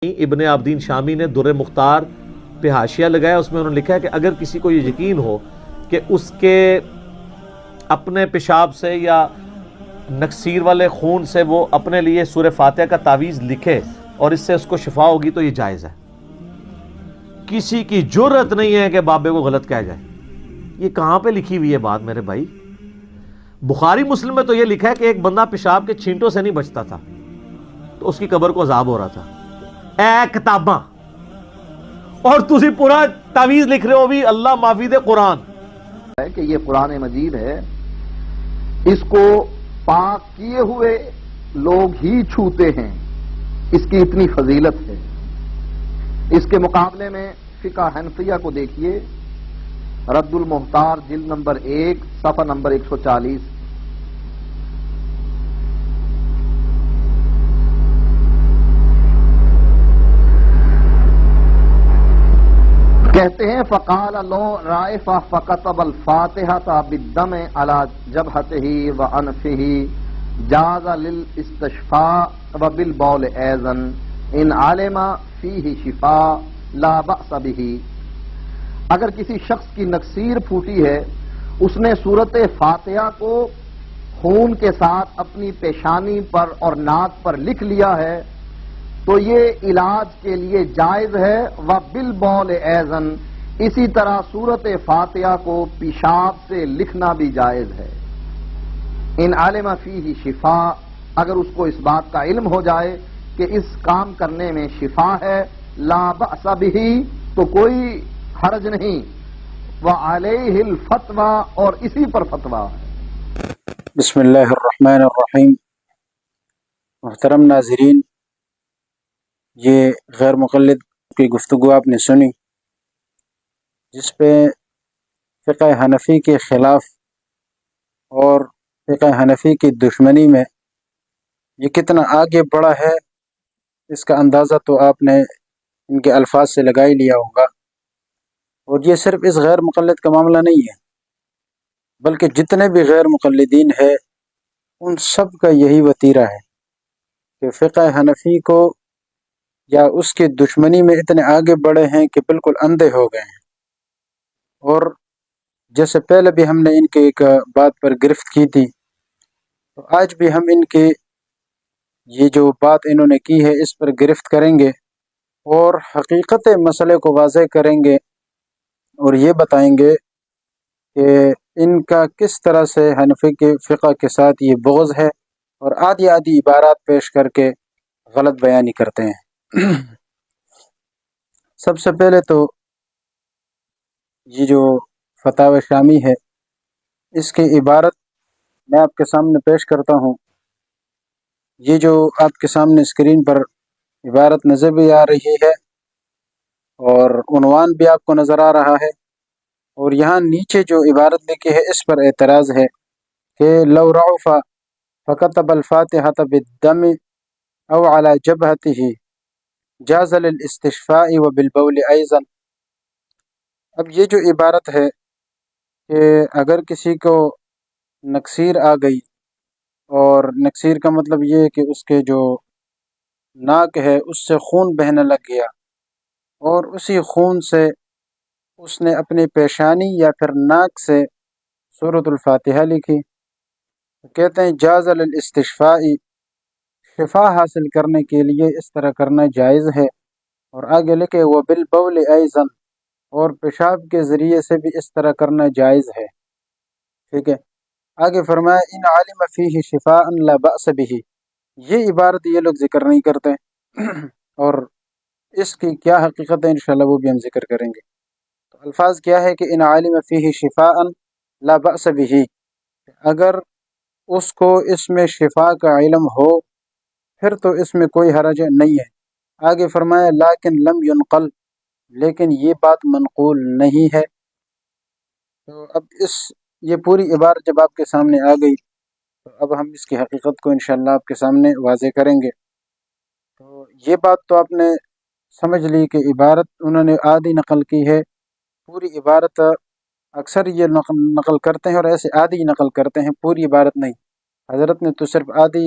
ابن عابدین شامی نے در مختار پہ حاشیہ لگایا، اس میں انہوں نے لکھا ہے کہ اگر کسی کو یہ یقین ہو کہ اس کے اپنے پیشاب سے یا نکسیر والے خون سے وہ اپنے لیے سورہ فاتحہ کا تعویذ لکھے اور اس سے اس کو شفا ہوگی تو یہ جائز ہے۔ کسی کی جرت نہیں ہے کہ بابے کو غلط کہہ جائے۔ یہ کہاں پہ لکھی ہوئی ہے بات میرے بھائی؟ بخاری مسلم میں تو یہ لکھا ہے کہ ایک بندہ پیشاب کے چھینٹوں سے نہیں بچتا تھا تو اس کی قبر کو عذاب ہو رہا تھا۔ اے کتاباں، اور تسی پورا تعویذ لکھ رہے ہو بھی اللہ معافی دے قرآن ہے کہ یہ قرآن مجید ہے، اس کو پاک کیے ہوئے لوگ ہی چھوتے ہیں، اس کی اتنی فضیلت ہے۔ اس کے مقابلے میں فقہ حنفیہ کو دیکھیے، رد المحتار جلد نمبر 1 صفحہ نمبر 140۔ کہتے ہیں فقال لو رائف فكتب الفاتحة بالدم على جبهته وانفه جاز للاستشفاء وبالبول ايضا ان علم فيه شفاء لا بأس به۔ اگر کسی شخص کی نکسیر پھوٹی ہے، اس نے سورت فاتحہ کو خون کے ساتھ اپنی پیشانی پر اور ناک پر لکھ لیا ہے تو یہ علاج کے لیے جائز ہے۔ وبالبول ایضاً، اسی طرح سورت فاتحہ کو پیشاب سے لکھنا بھی جائز ہے۔ ان علم فیہ شفا، اگر اس کو اس بات کا علم ہو جائے کہ اس کام کرنے میں شفا ہے، لا بأس بہ، تو کوئی حرج نہیں۔ وعلیہ الفتویٰ، اور اسی پر فتویٰ ہے۔ بسم اللہ الرحمن الرحیم۔ محترم ناظرین، یہ غیر مقلد کی گفتگو آپ نے سنی، جس پہ فقہ حنفی کے خلاف اور فقہ حنفی کی دشمنی میں یہ کتنا آگے بڑھا ہے، اس کا اندازہ تو آپ نے ان کے الفاظ سے لگا ہی لیا ہوگا۔ اور یہ صرف اس غیر مقلد کا معاملہ نہیں ہے، بلکہ جتنے بھی غیر مقلدین ہیں ان سب کا یہی وتیرہ ہے کہ فقہ حنفی کو یا اس کی دشمنی میں اتنے آگے بڑھے ہیں کہ بالکل اندھے ہو گئے ہیں۔ اور جیسے پہلے بھی ہم نے ان کے ایک بات پر گرفت کی تھی، تو آج بھی ہم ان کے یہ جو بات انہوں نے کی ہے اس پر گرفت کریں گے اور حقیقت مسئلے کو واضح کریں گے، اور یہ بتائیں گے کہ ان کا کس طرح سے حنفی کے فقہ کے ساتھ یہ بغض ہے، اور آدھی آدھی عبارات پیش کر کے غلط بیانی کرتے ہیں۔ سب سے پہلے تو یہ جو فتاوی شامی ہے، اس کی عبارت میں آپ کے سامنے پیش کرتا ہوں۔ یہ جو آپ کے سامنے اسکرین پر عبارت نظر بھی آ رہی ہے اور عنوان بھی آپ کو نظر آ رہا ہے، اور یہاں نیچے جو عبارت لکھی ہے اس پر اعتراض ہے کہ لو رعف فكتب الفاتحة بالدم او على جبهته جاز للاستشفاء وبالبول ایضا۔ اب یہ جو عبارت ہے کہ اگر کسی کو نکسیر آ گئی، اور نکسیر کا مطلب یہ ہے کہ اس کے جو ناک ہے اس سے خون بہنے لگ گیا، اور اسی خون سے اس نے اپنی پیشانی یا پھر ناک سے سورۃ الفاتحہ لکھی، کہتے ہیں جاز للاستشفاء، شفا حاصل کرنے کے لیے اس طرح کرنا جائز ہے۔ اور آگے لکھے وبالبول ایضا، اور پیشاب کے ذریعے سے بھی اس طرح کرنا جائز ہے۔ ٹھیک ہے، آگے فرمایا ان علم فیہ شفاء لا بأس بہ۔ یہ عبارت یہ لوگ ذکر نہیں کرتے، اور اس کی کیا حقیقت ہے انشاءاللہ وہ بھی ہم ذکر کریں گے۔ تو الفاظ کیا ہے کہ ان علم فیہ شفاء لا بأس بہ، اگر اس کو اس میں شفا کا علم ہو پھر تو اس میں کوئی حرج نہیں ہے۔ آگے فرمایا لیکن لم ينقل، لیکن یہ بات منقول نہیں ہے۔ تو اب یہ پوری عبارت جب آپ کے سامنے آ گئی تو اب ہم اس کی حقیقت کو انشاءاللہ آپ کے سامنے واضح کریں گے۔ تو یہ بات تو آپ نے سمجھ لی کہ عبارت انہوں نے آدھی نقل کی ہے، پوری عبارت اکثر یہ نقل کرتے ہیں اور ایسے آدھی نقل کرتے ہیں، پوری عبارت نہیں۔ حضرت نے تو صرف آدھی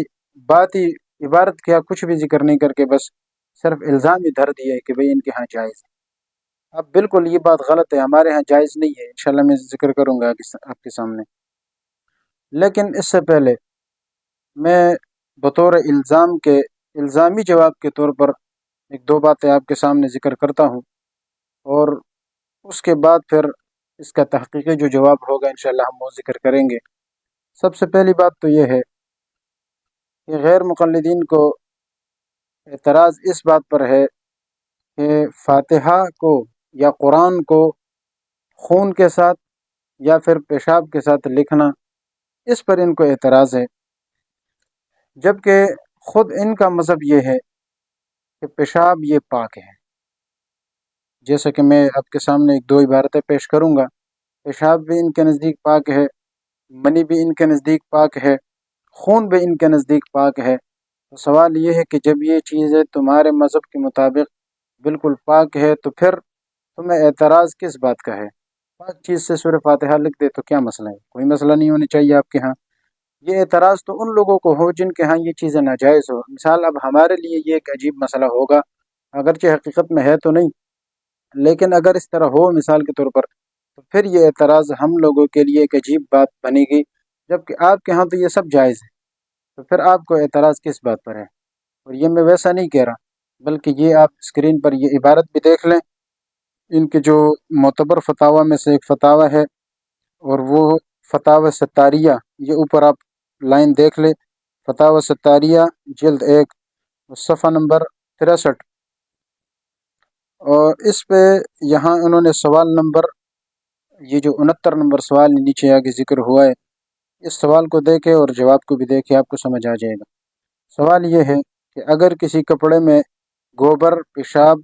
بات ہی، عبارت کیا کچھ بھی ذکر نہیں کر کے بس صرف الزام ہی دھر دیا ہے کہ بھئی ان کے ہاں جائز ہے۔ اب بالکل یہ بات غلط ہے، ہمارے ہاں جائز نہیں ہے، انشاءاللہ میں ذکر کروں گا آپ کے سامنے۔ لیکن اس سے پہلے میں بطور الزام کے الزامی جواب کے طور پر ایک دو باتیں آپ کے سامنے ذکر کرتا ہوں، اور اس کے بعد پھر اس کا تحقیقی جو جواب ہوگا انشاءاللہ ہم وہ ذکر کریں گے۔ سب سے پہلی بات تو یہ ہے کہ غیر مقلدین کو اعتراض اس بات پر ہے کہ فاتحہ کو یا قرآن کو خون کے ساتھ یا پھر پیشاب کے ساتھ لکھنا، اس پر ان کو اعتراض ہے، جبکہ خود ان کا مذہب یہ ہے کہ پیشاب یہ پاک ہے۔ جیسا کہ میں آپ کے سامنے ایک دو عبارتیں پیش کروں گا، پیشاب بھی ان کے نزدیک پاک ہے، منی بھی ان کے نزدیک پاک ہے، خون بھی ان کے نزدیک پاک ہے۔ تو سوال یہ ہے کہ جب یہ چیزیں تمہارے مذہب کے مطابق بالکل پاک ہے تو پھر تمہیں اعتراض کس بات کا ہے؟ پاک چیز سے سورہ فاتحہ لکھ دے تو کیا مسئلہ ہے؟ کوئی مسئلہ نہیں ہونی چاہیے آپ کے ہاں۔ یہ اعتراض تو ان لوگوں کو ہو جن کے ہاں یہ چیزیں ناجائز ہو۔ مثال اب ہمارے لیے یہ ایک عجیب مسئلہ ہوگا، اگرچہ حقیقت میں ہے تو نہیں، لیکن اگر اس طرح ہو مثال کے طور پر، تو پھر یہ اعتراض ہم لوگوں کے لیے ایک عجیب بات بنے گی، جبکہ آپ کے ہاں تو یہ سب جائز ہے، تو پھر آپ کو اعتراض کس بات پر ہے؟ اور یہ میں ویسا نہیں کہہ رہا، بلکہ یہ آپ اسکرین پر یہ عبارت بھی دیکھ لیں، ان کے جو معتبر فتاوی میں سے ایک فتاوی ہے، اور وہ فتاوی ستاریہ، یہ اوپر آپ لائن دیکھ لیں، فتاوی ستاریہ جلد 1 صفحہ نمبر 63، اور اس پہ یہاں انہوں نے سوال نمبر یہ جو 69 نمبر سوال نیچے آگے ذکر ہوا ہے، اس سوال کو دیکھیں اور جواب کو بھی دیکھیں، آپ کو سمجھ آ جائے گا۔ سوال یہ ہے کہ اگر کسی کپڑے میں گوبر، پیشاب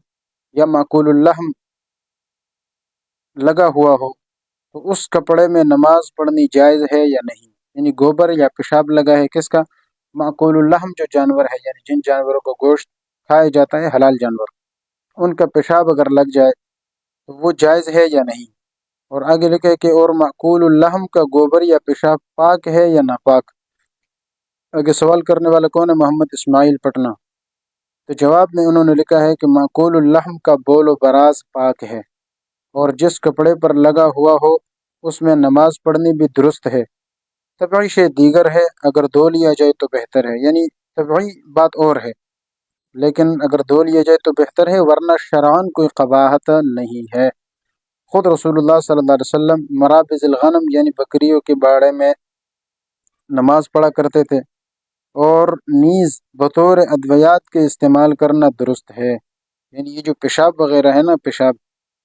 یا معقول اللحم لگا ہوا ہو تو اس کپڑے میں نماز پڑھنی جائز ہے یا نہیں؟ یعنی گوبر یا پیشاب لگا ہے کس کا؟ معقول اللحم جو جانور ہے، یعنی جن جانوروں کو گوشت کھایا جاتا ہے، حلال جانور، ان کا پیشاب اگر لگ جائے تو وہ جائز ہے یا نہیں؟ اور آگے لکھے کہ اور معقول اللحم کا گوبر یا پیشاب پاک ہے یا ناپاک؟ آگے سوال کرنے والا کون ہے؟ محمد اسماعیل پٹنہ۔ تو جواب میں انہوں نے لکھا ہے کہ معقول اللحم کا بول و براز پاک ہے، اور جس کپڑے پر لگا ہوا ہو اس میں نماز پڑھنی بھی درست ہے۔ طبعی شے دیگر ہے، اگر دھو لیا جائے تو بہتر ہے، یعنی طبعی بات اور ہے، لیکن اگر دھو لیا جائے تو بہتر ہے، ورنہ شرعاً کوئی قباحت نہیں ہے۔ خود رسول اللہ صلی اللہ علیہ وسلم مرابض الغنم یعنی بکریوں کے باڑے میں نماز پڑھا کرتے تھے، اور نیز بطور ادویات کے استعمال کرنا درست ہے، یعنی یہ جو پیشاب وغیرہ ہے نا، پیشاب،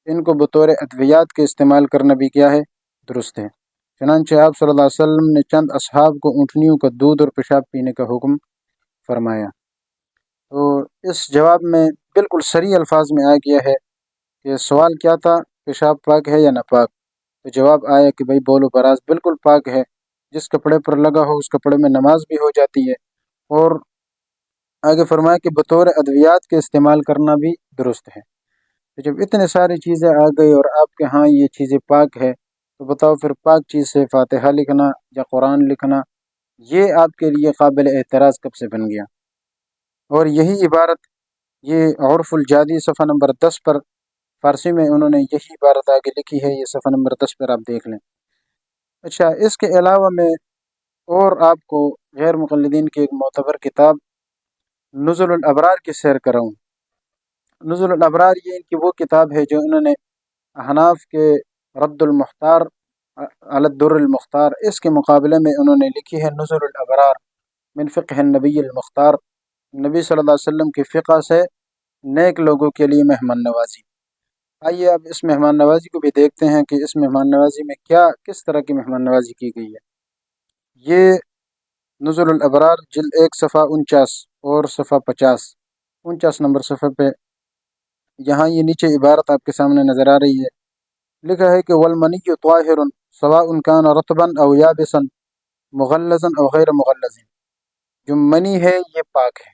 ان کو بطور ادویات کے استعمال کرنا بھی کیا ہے؟ درست ہے۔ چنانچہ آپ صلی اللہ علیہ وسلم نے چند اصحاب کو اونٹنیوں کا دودھ اور پیشاب پینے کا حکم فرمایا۔ تو اس جواب میں بالکل صریح الفاظ میں آ گیا ہے کہ سوال کیا تھا؟ پیشاب پاک ہے یا ناپاک؟ تو جواب آیا کہ بھائی بول و براز بالکل پاک ہے، جس کپڑے پر لگا ہو اس کپڑے میں نماز بھی ہو جاتی ہے، اور آگے فرمایا کہ بطور ادویات کے استعمال کرنا بھی درست ہے۔ تو جب اتنے ساری چیزیں آ گئی اور آپ کے ہاں یہ چیزیں پاک ہے، تو بتاؤ پھر پاک چیز سے فاتحہ لکھنا یا قرآن لکھنا یہ آپ کے لیے قابل اعتراض کب سے بن گیا؟ اور یہی عبارت یہ عرف الجادی صفحہ نمبر 10 پر فارسی میں انہوں نے یہی عبارت آگے لکھی ہے، یہ صفحہ نمبر 10 پر آپ دیکھ لیں۔ اچھا، اس کے علاوہ میں اور آپ کو غیر مقلدین کی ایک معتبر کتاب نزل الابرار کی سیر کراؤں۔ نزل الابرار یہ ان کی وہ کتاب ہے جو انہوں نے احناف کے رد المختار علی الدر المختار، اس کے مقابلے میں انہوں نے لکھی ہے نزل الابرار من فقہ النبی المختار، نبی صلی اللہ علیہ وسلم کی فقہ سے نیک لوگوں کے لیے مہمان نوازی۔ آئیے اب اس مہمان نوازی کو بھی دیکھتے ہیں کہ اس مہمان نوازی میں کس طرح کی مہمان نوازی کی گئی ہے۔ یہ نزل الابرار جلد 1 صفحہ 49 اور صفحہ 49 نمبر صفحے پہ یہاں یہ نیچے عبارت آپ کے سامنے نظر آ رہی ہے، لکھا ہے کہ والمنی طاہر سواء کان رطبا او یابسا مغلظا او غیر مغلظ، جو منی ہے یہ پاک ہے،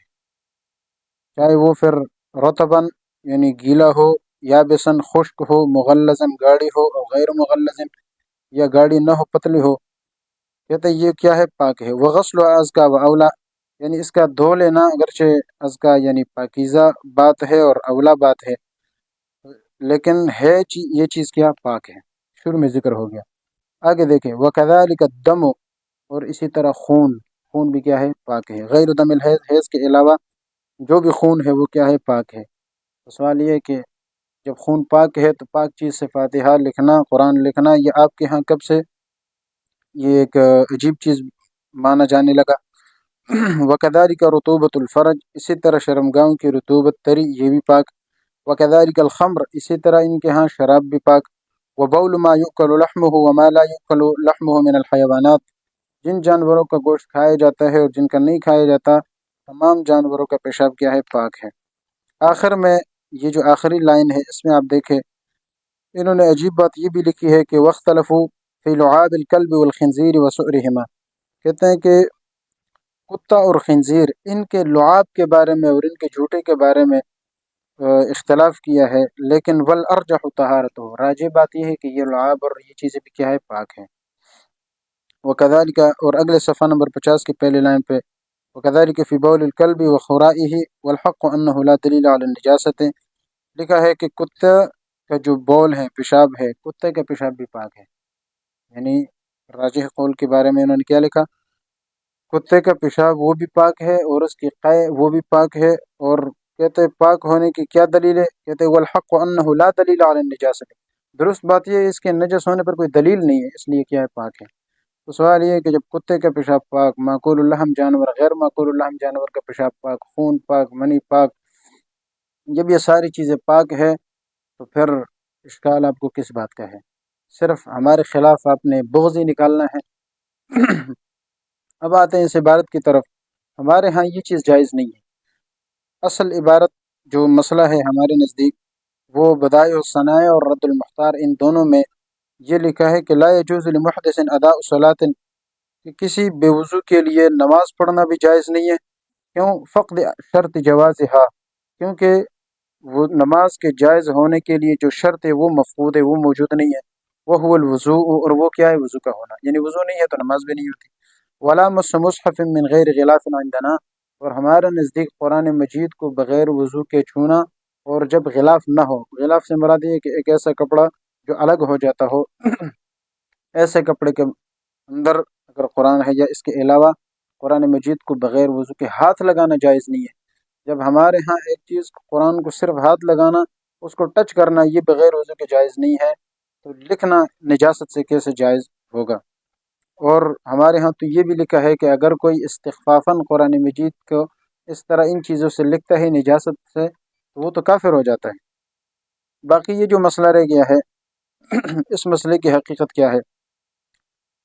چاہے وہ پھر رطبا یعنی گیلا ہو، یابسا خشک ہو، مغلظا گاڑی ہو، اور غیر مغلظ یا گاڑی نہ ہو، پتلی ہو، کہتے ہیں یہ کیا ہے؟ پاک ہے۔ وغسل ازکا و اولا، یعنی اس کا دھو لینا اگرچہ از کا یعنی پاکیزہ بات ہے اور اولا بات ہے، لیکن ہے یہ چیز کیا پاک ہے، شروع میں ذکر ہو گیا۔ آگے دیکھیں وَكَذَلِكَ الدَّمُ، اور اسی طرح خون بھی کیا ہے پاک ہے، غیر دم الحیض، حیض کے علاوہ جو بھی خون ہے وہ کیا ہے پاک ہے۔ تو سوال یہ ہے کہ جب خون پاک ہے تو پاک چیز سے فاتحہ لکھنا، قرآن لکھنا، یہ آپ کے ہاں کب سے یہ ایک عجیب چیز مانا جانے لگا؟ وَكَذَلِكَ رُطُوبَةُ الْفَرْج، اسی طرح شرمگاہوں کی رطوبت تری یہ بھی پاک۔ وَكَذَلِكَ الْخَمْرُ، اسی طرح ان کے ہاں شراب بھی پاک۔ وَبَوْلُ مَا يُؤْكَلُ لَحْمُهُ وَمَا لَا يُؤْكَلُ لَحْمُهُ مِنَ الْحَيَوَانَاتِ، جن جانوروں کا گوشت کھایا جاتا ہے اور جن کا نہیں کھایا جاتا، تمام جانوروں کا پیشاب کیا ہے پاک ہے۔ آخر میں یہ جو آخری لائن ہے اس میں آپ دیکھیں انہوں نے عجیب بات یہ بھی لکھی ہے کہ وَاخْتَلَفُوا فِي لُعَابِ الْكَلْبِ وَالْخِنْزِيرِ وَسُؤْرِهِمَا، کہتے ہیں کہ کتا اور خنزیر ان کے لعاب کے بارے میں اور ان کے جھوٹے کے بارے میں اختلاف کیا ہے، لیکن والارجح طہارتہ، راجح بات یہ ہے کہ یہ لعاب اور یہ چیزیں بھی کیا ہے پاک ہیں۔ وَكَذَلِكَ، اور اگلے صفحہ نمبر 50 کی پہلے لائن پہ وَكَذَلِكَ فِي بَوْلِ الْكَلْبِ وَخُرَائِهِ وَالْحَقُّ أَنَّهُ لَا دَلِيلَ عَلَى النِّجَاسَةِ، لکھا ہے کہ کتے کا جو بول ہے، پیشاب ہے، کتے کا پیشاب بھی پاک ہے۔ یعنی راجح قول کے بارے میں انہوں نے کیا لکھا؟ کتے کا پیشاب وہ بھی پاک ہے اور اس کی قے وہ بھی پاک ہے، اور کہتے پاک ہونے کی کیا دلیل ہے؟ کہتے والحق انہ لا دلیل علی النجاست، درست بات یہ ہے اس کے نجس ہونے پر کوئی دلیل نہیں ہے، اس لیے کیا ہے پاک ہے۔ تو سوال یہ ہے کہ جب کتے کا پیشاب پاک، معقول اللحم جانور، غیر معقول اللحم جانور کا پیشاب پاک، خون پاک، منی پاک، جب یہ ساری چیزیں پاک ہے تو پھر اشکال آپ کو کس بات کا ہے؟ صرف ہمارے خلاف آپ نے بغض ہی نکالنا ہے۔ اب آتے ہیں اس عبارت کی طرف۔ ہمارے ہاں یہ چیز جائز نہیں ہے۔ اصل عبارت جو مسئلہ ہے ہمارے نزدیک وہ بدائع الثناء اور رد المختار، ان دونوں میں یہ لکھا ہے کہ لا يجوز لمحدث اداء صلاۃ، کہ کسی بے وضو کے لیے نماز پڑھنا بھی جائز نہیں ہے۔ کیوں؟ فقد شرط جوازها، کیونکہ وہ نماز کے جائز ہونے کے لیے جو شرط ہے وہ مفقود ہے، وہ موجود نہیں ہے۔ وہ هو الوضوء، اور وہ کیا ہے؟ وضو کا ہونا، یعنی وضو نہیں ہے تو نماز بھی نہیں ہوتی۔ ولا مس مصحف من غیر غلاف عندنا، اور ہمارے نزدیک قرآن مجید کو بغیر وضو کے چھونا، اور جب غلاف نہ ہو، غلاف سے مراد یہ ہے کہ ایک ایسا کپڑا جو الگ ہو جاتا ہو، ایسے کپڑے کے اندر اگر قرآن ہے یا اس کے علاوہ قرآن مجید کو بغیر وضو کے ہاتھ لگانا جائز نہیں ہے۔ جب ہمارے ہاں ایک چیز قرآن کو صرف ہاتھ لگانا، اس کو ٹچ کرنا، یہ بغیر وضو کے جائز نہیں ہے، تو لکھنا نجاست سے کیسے جائز ہوگا؟ اور ہمارے ہاں تو یہ بھی لکھا ہے کہ اگر کوئی استخفافاً قرآن مجید کو اس طرح ان چیزوں سے لکھتا ہے نجاست سے، تو وہ تو کافر ہو جاتا ہے۔ باقی یہ جو مسئلہ رہ گیا ہے اس مسئلے کی حقیقت کیا ہے؟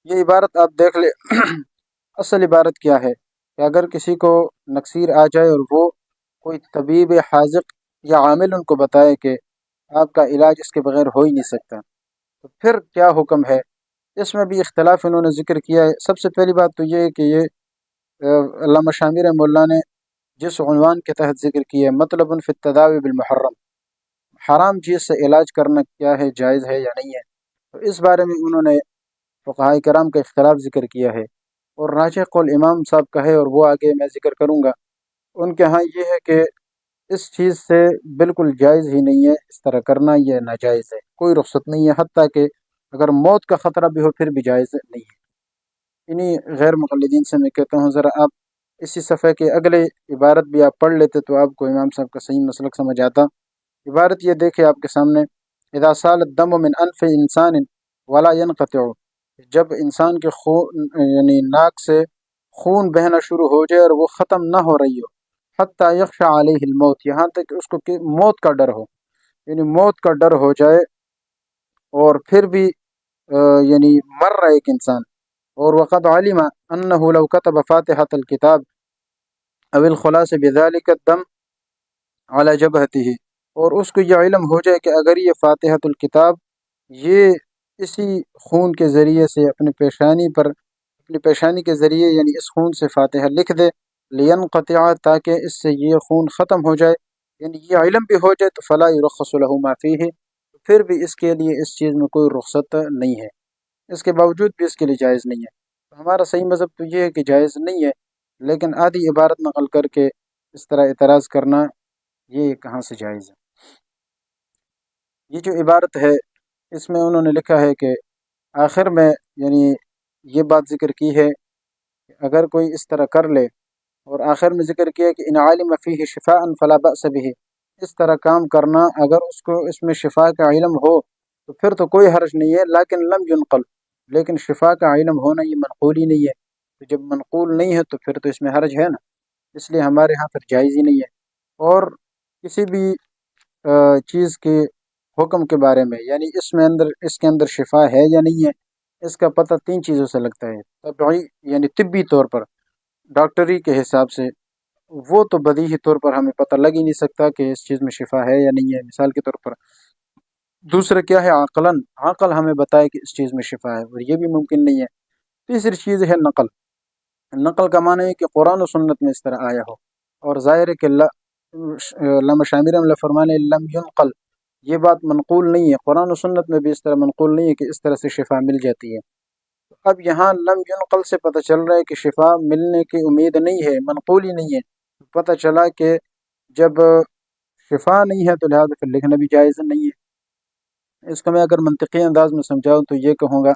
یہ عبارت آپ دیکھ لیں اصل عبارت کیا ہے کہ اگر کسی کو نکسیر آ جائے اور وہ کوئی طبیب حاذق یا عامل ان کو بتائے کہ آپ کا علاج اس کے بغیر ہو ہی نہیں سکتا، تو پھر کیا حکم ہے؟ اس میں بھی اختلاف انہوں نے ذکر کیا ہے۔ سب سے پہلی بات تو یہ ہے کہ یہ علامہ شامی رحمہ اللہ نے جس عنوان کے تحت ذکر کیا ہے، مطلب فی التداوی بالمحرم، حرام چیز سے علاج کرنا کیا ہے، جائز ہے یا نہیں ہے، تو اس بارے میں انہوں نے فقہاء کرام کا اختلاف ذکر کیا ہے، اور راجح قول امام صاحب کا ہے، اور وہ آگے میں ذکر کروں گا۔ ان کے ہاں یہ ہے کہ اس چیز سے بالکل جائز ہی نہیں ہے، اس طرح کرنا یہ ناجائز ہے، کوئی رخصت نہیں ہے، حتیٰ کہ اگر موت کا خطرہ بھی ہو پھر بھی جائز نہیں ہے۔ انہی غیر مقلدین سے میں کہتا ہوں ذرا آپ اسی صفحے کے اگلے عبارت بھی آپ پڑھ لیتے تو آپ کو امام صاحب کا صحیح مسلک سمجھ آتا۔ عبارت یہ دیکھے آپ کے سامنے، اذا سال الدم من انف انسان ولا ينقطع، جب انسان کے خون یعنی ناک سے خون بہنا شروع ہو جائے اور وہ ختم نہ ہو رہی ہو، حتی یخشى علیہ الموت، یہاں تک کہ اس کو موت کا ڈر ہو، یعنی موت کا ڈر ہو جائے اور پھر بھی یعنی مر رہا ہے ایک انسان، اور وقد علم انہ لو كتب فاتحۃ الکتاب او الخلاص بذلك الدم على جبهته، اور اس کو یہ علم ہو جائے کہ اگر یہ فاتحۃ الکتاب یہ اسی خون کے ذریعے سے اپنی پیشانی کے ذریعے یعنی اس خون سے فاتحہ لکھ دے، لینقطع، تاکہ اس سے یہ خون ختم ہو جائے، یعنی یہ علم بھی ہو جائے، تو فلا یرخص له ما فیہ، پھر بھی اس کے لیے اس چیز میں کوئی رخصت نہیں ہے، اس کے باوجود بھی اس کے لیے جائز نہیں ہے۔ ہمارا صحیح مذہب تو یہ ہے کہ جائز نہیں ہے، لیکن آدھی عبارت نقل کر کے اس طرح اعتراض کرنا یہ کہاں سے جائز ہے؟ یہ جو عبارت ہے اس میں انہوں نے لکھا ہے کہ آخر میں یعنی یہ بات ذکر کی ہے کہ اگر کوئی اس طرح کر لے، اور آخر میں ذکر کیا کہ ان علم فیہ شفاء فلا بأس بہ، اس طرح کام کرنا اگر اس کو اس میں شفا کا علم ہو تو پھر تو کوئی حرج نہیں ہے، لیکن لم ینقل، لیکن شفا کا علم ہونا یہ منقول ہی نہیں ہے، تو جب منقول نہیں ہے تو پھر تو اس میں حرج ہے نا، اس لیے ہمارے ہاں پھر جائز ہی نہیں ہے۔ اور کسی بھی چیز کے حکم کے بارے میں، یعنی اس کے اندر شفا ہے یا نہیں ہے، اس کا پتہ تین چیزوں سے لگتا ہے۔ طبعی یعنی طبی طور پر، ڈاکٹری کے حساب سے وہ تو بدیہی طور پر ہمیں پتہ لگ ہی نہیں سکتا کہ اس چیز میں شفا ہے یا نہیں ہے، مثال کے طور پر۔ دوسرا کیا ہے؟ عقلاً، عقل ہمیں بتائے کہ اس چیز میں شفا ہے، اور یہ بھی ممکن نہیں ہے۔ تیسری چیز ہے نقل۔ نقل کا معنی ہے کہ قرآن و سنت میں اس طرح آیا ہو، اور ظاہر ہے کہ علامہ شامر رحمۃ اللہ فرمانے لم ینقل، یہ بات منقول نہیں ہے، قرآن و سنت میں بھی اس طرح منقول نہیں ہے کہ اس طرح سے شفا مل جاتی ہے۔ اب یہاں لم ینقل سے پتہ چل رہا ہے کہ شفا ملنے کی امید نہیں ہے، منقول ہی نہیں ہے۔ پتہ چلا کہ جب شفا نہیں ہے تو لہٰذا پھر لکھنا بھی جائز نہیں ہے۔ اس کو میں اگر منطقی انداز میں سمجھاؤں تو یہ کہوں گا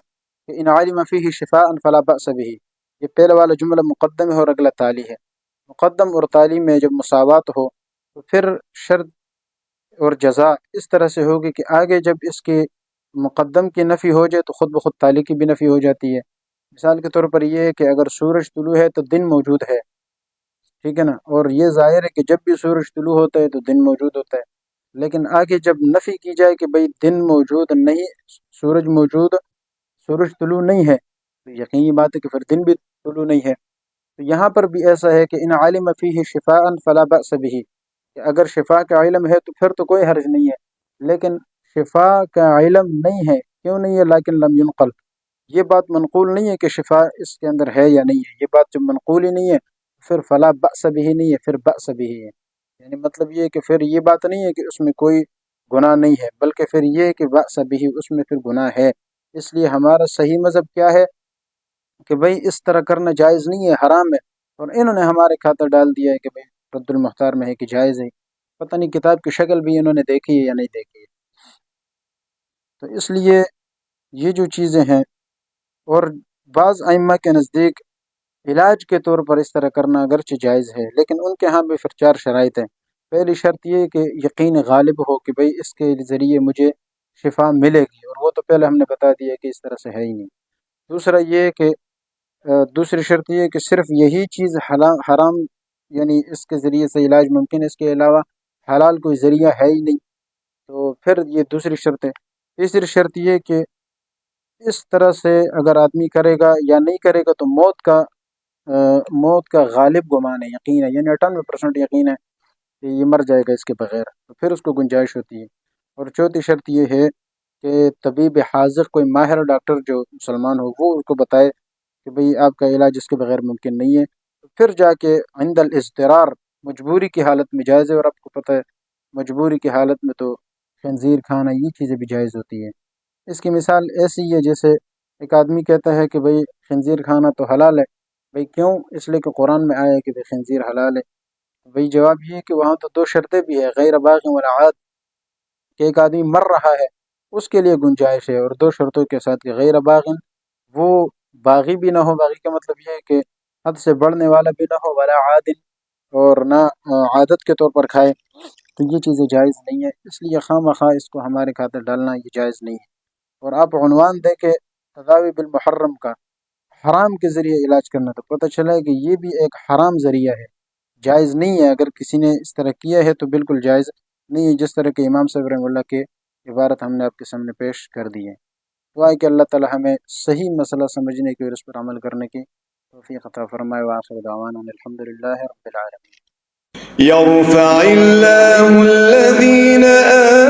کہ ان علم فیہ شفاء فلا بأس بہ، یہ پہلے والا جملہ مقدم ہے اور اگلا تالی ہے۔ مقدم اور تالی میں جب مساوات ہو تو پھر شرط اور جزا اس طرح سے ہوگی کہ آگے جب اس کے مقدم کی نفی ہو جائے تو خود بخود تالی کی بھی نفی ہو جاتی ہے۔ مثال کے طور پر یہ ہے کہ اگر سورج طلوع ہے تو دن موجود ہے، ٹھیک ہے نا، اور یہ ظاہر ہے کہ جب بھی سورج طلوع ہوتا ہے تو دن موجود ہوتا ہے، لیکن آگے جب نفی کی جائے کہ بھئی دن موجود نہیں، سورج طلوع نہیں ہے، تو یقینی بات ہے کہ پھر دن بھی طلوع نہیں ہے۔ تو یہاں پر بھی ایسا ہے کہ ان علم فیہ شفاء فلا بأس بہ، کہ اگر شفا کا علم ہے تو پھر تو کوئی حرج نہیں ہے، لیکن شفا کا علم نہیں ہے، کیوں نہیں ہے؟ لیکن لم ینقل، یہ بات منقول نہیں ہے کہ شفا اس کے اندر ہے یا نہیں ہے، یہ بات جب منقول ہی نہیں ہے پھر فلا بأس بہ نہیں ہے، پھر بأس بہ ہے، یعنی مطلب یہ ہے کہ پھر یہ بات نہیں ہے کہ اس میں کوئی گناہ نہیں ہے، بلکہ پھر یہ ہے کہ بأس بہ اس میں پھر گناہ ہے۔ اس لیے ہمارا صحیح مذہب کیا ہے کہ بھئی اس طرح کرنا جائز نہیں ہے، حرام ہے، اور انہوں نے ہمارے خاطر ڈال دیا ہے کہ بھئی رد المختار میں ہے کہ جائز ہے۔ پتہ نہیں کتاب کی شکل بھی انہوں نے دیکھی ہے یا نہیں دیکھی ہے۔ تو اس لیے یہ جو چیزیں ہیں، اور بعض ائمہ کے نزدیک علاج کے طور پر اس طرح کرنا اگرچہ جائز ہے، لیکن ان کے ہاں بھی پھر 4 شرائط ہیں۔ پہلی شرط یہ کہ یقین غالب ہو کہ بھئی اس کے ذریعے مجھے شفا ملے گی، اور وہ تو پہلے ہم نے بتا دیا کہ اس طرح سے ہے ہی نہیں۔ دوسرا یہ کہ دوسری شرط یہ کہ صرف یہی چیز حرام، یعنی اس کے ذریعے سے علاج ممکن ہے، اس کے علاوہ حلال کوئی ذریعہ ہے ہی نہیں، تو پھر یہ دوسری شرط ہے۔ تیسری شرط یہ کہ اس طرح سے اگر آدمی کرے گا یا نہیں کرے گا تو موت کا غالب گمان ہے، یقین ہے، یعنی 98% یقین ہے کہ یہ مر جائے گا اس کے بغیر، تو پھر اس کو گنجائش ہوتی ہے۔ اور چوتھی شرط یہ ہے کہ طبیب حاذق، کوئی ماہر ڈاکٹر جو مسلمان ہو، وہ اس کو بتائے کہ بھئی آپ کا علاج اس کے بغیر ممکن نہیں ہے، تو پھر جا کے عند الاضطرار، مجبوری کی حالت میں جائز ہے، اور آپ کو پتہ ہے مجبوری کی حالت میں تو خنزیر کھانا یہ چیزیں بھی جائز ہوتی ہیں۔ اس کی مثال ایسی ہے جیسے ایک آدمی کہتا ہے کہ بھئی خنزیر کھانا تو حلال ہے، بھئی کیوں؟ اس لیے کہ قرآن میں آیا ہے کہ بھئی خنزیر حلال ہے۔ بھئی جواب یہ ہے کہ وہاں تو 2 شرطیں بھی ہیں، غیر باغ ولا عاد، کہ ایک آدمی مر رہا ہے اس کے لیے گنجائش ہے، اور 2 شرطوں کے ساتھ کہ غیر باغ، وہ باغی بھی نہ ہو، باغی کا مطلب یہ ہے کہ حد سے بڑھنے والا بھی نہ ہو، ولا عاد، اور نہ عادت کے طور پر کھائے، تو یہ چیزیں جائز نہیں ہے۔ اس لیے خواہ مخواہ اس کو ہمارے خاطر ڈالنا یہ جائز نہیں ہے۔ اور آپ عنوان دیں کہ تداوی بالمحرم کا، حرام کے ذریعے علاج کرنا، تو پتہ چلا ہے کہ یہ بھی ایک حرام ذریعہ ہے، جائز نہیں ہے۔ اگر کسی نے اس طرح کیا ہے تو بالکل جائز نہیں ہے، جس طرح کہ امام صاحب رحمہ اللہ کے عبارت ہم نے آپ کے سامنے پیش کر دی ہے۔ دعا ہے کہ اللہ تعالی ہمیں صحیح مسئلہ سمجھنے کی اور اس پر عمل کرنے کی توفیق عطا فرمائے۔ وآخر دعوانا الحمدللہ رب العالمین۔ يرفع الله الذين آمنوا